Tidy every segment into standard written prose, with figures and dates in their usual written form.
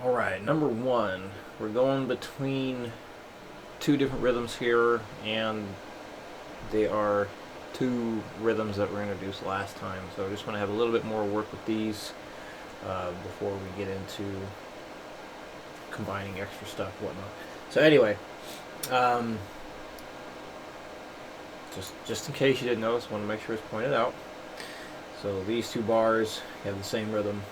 Alright, number one. We're going between two different rhythms here, and they are two rhythms that were introduced last time. So I just want to have a little bit more work with these before we get into combining extra stuff, whatnot. So anyway, um, just in case you didn't notice, I want to make sure it's pointed out. So these two bars have the same rhythm.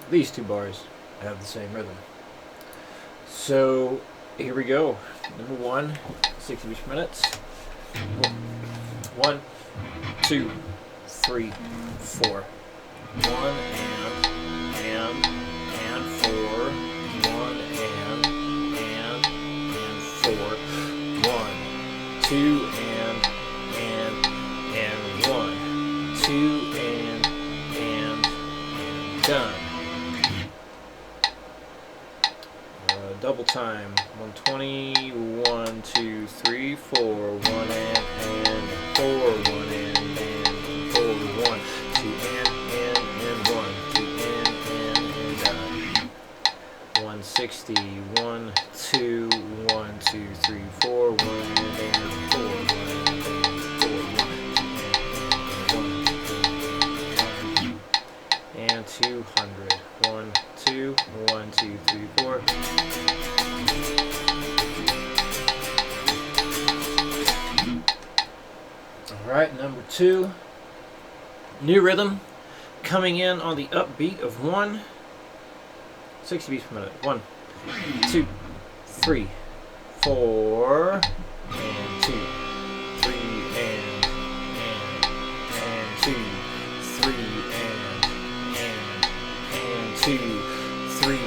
These two bars have the same rhythm. So here we go. Number one, 60 beats per minute. 1, 2, 3, 4. 1 and 4. 1 and 4. 1, 2 and 1, 2 and done. Double time. 120, 1, 2, 3, 4. 1 and 4. 1 and 4. 1, 2 and 1, 2 and done. 160, 1, 2, 1, 2, 3, 4. 1 and 4. 1 and 200. 1, 2, 1, 2, 3, 4. Alright, number two. New rhythm coming in on the upbeat of 1. 60 beats per minute. 1, 2, 3, 4, and 2, 3, and 2, 3, and 2, 3,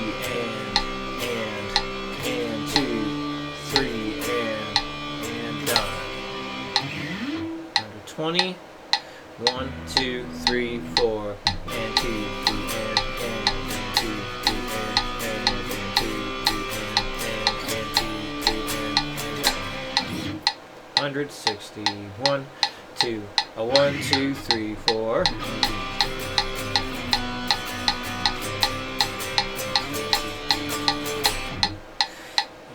and 2, 3, and done. Number 20. 1, 2, 3, 4, and 2, 3, and 2, 3, and 2, 160. 1, 2, 1, 2, 3, 4.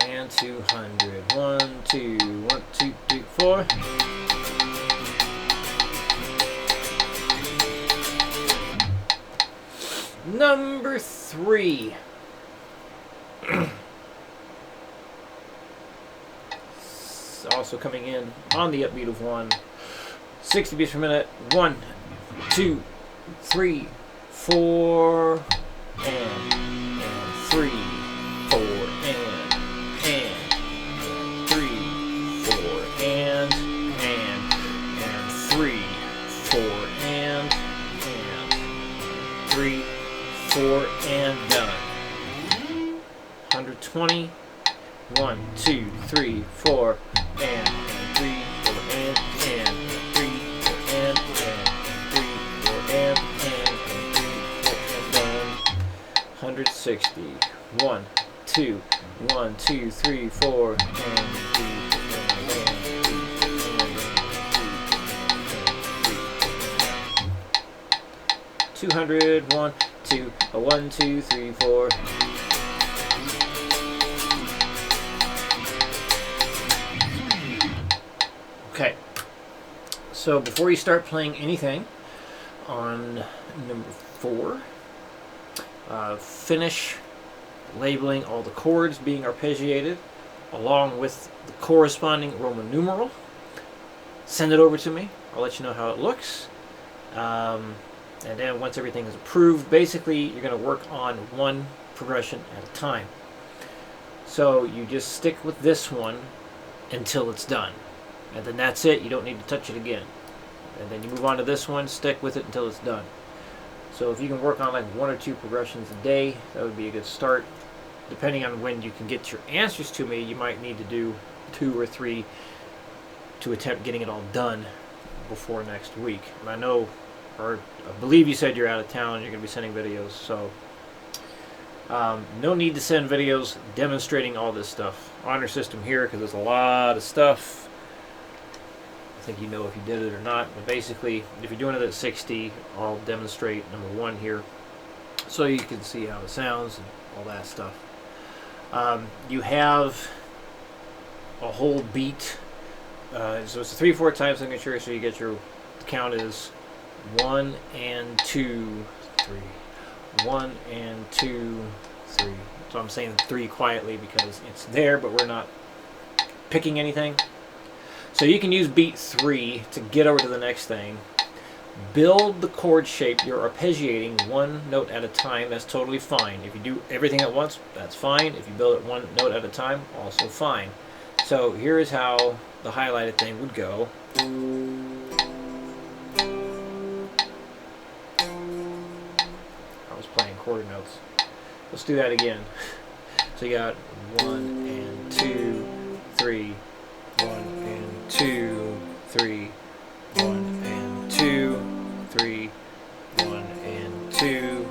And 200. 1, 2, 1, 2, 3, 4. Number 3. Also coming in on the upbeat of 1. 60 beats per minute. 1, 2, 3, 4, and 3, 4, and 3, 4, and 3, 4, and 3, 4, and done. 120. 1, 2, 3, 4, and 3, 4, and 3, 4, and 3, 4, and 3, 4, and 160. 1, 2, 1, 2, 3, 4, and 3, 200. 1, 2, 1, 2, 3, 4. Okay, so before you start playing anything on number 4, finish labeling all the chords being arpeggiated along with the corresponding Roman numeral. Send it over to me. I'll let you know how it looks. And then once everything is approved, basically you're going to work on one progression at a time. So you just stick with this one until it's done. And then that's it. You don't need to touch it again. And then you move on to this one, stick with it until it's done. So if you can work on like 1 or 2 progressions a day, that would be a good start. Depending on when you can get your answers to me, you might need to do 2 or 3 to attempt getting it all done before next week. And I know, or I believe you said you're out of town and you're going to be sending videos, so no need to send videos demonstrating all this stuff on your system here, because there's a lot of stuff. I think you know if you did it or not, but basically if you're doing it at 60, I'll demonstrate number 1 here so you can see how it sounds and all that stuff. You have a whole beat, so it's a 3/4 time signature, so you get your count is 1 and 2 3, 1 and 2 3. So I'm saying 3 quietly because it's there, but we're not picking anything. So you can use beat 3 to get over to the next thing. Build the chord shape you're arpeggiating one note at a time. That's totally fine. If you do everything at once, that's fine. If you build it one note at a time, also fine. So here is how the highlighted thing would go. I was playing quarter notes. Let's do that again. So you got 1 and 2 3, 1 and 2 3, 1 and 2 3, 1 and 2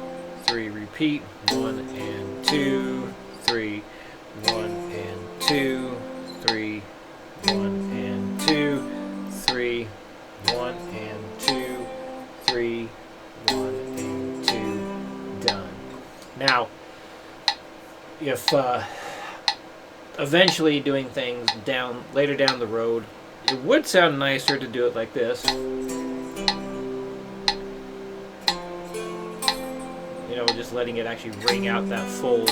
3, repeat, 1 and 2 3, 1 and 2 3, 1 and 2 3, 1 and 2 3, 1 and 2, done. Now, if eventually doing things later down the road, it would sound nicer to do it like this. You know, just letting it actually ring out that full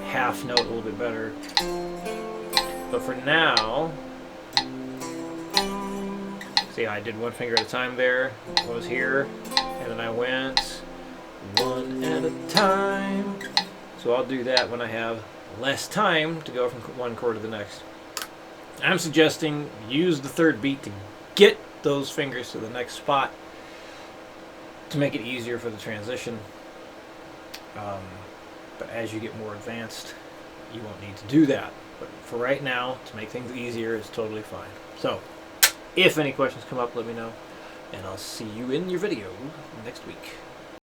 half note a little bit better. But for now, see, I did one finger at a time there. I was here, and then I went one at a time. So I'll do that when I have less time to go from one chord to the next. I'm suggesting use the third beat to get those fingers to the next spot to make it easier for the transition. But as you get more advanced, you won't need to do that. But for right now, to make things easier, is totally fine. So, if any questions come up, let me know, and I'll see you in your video next week.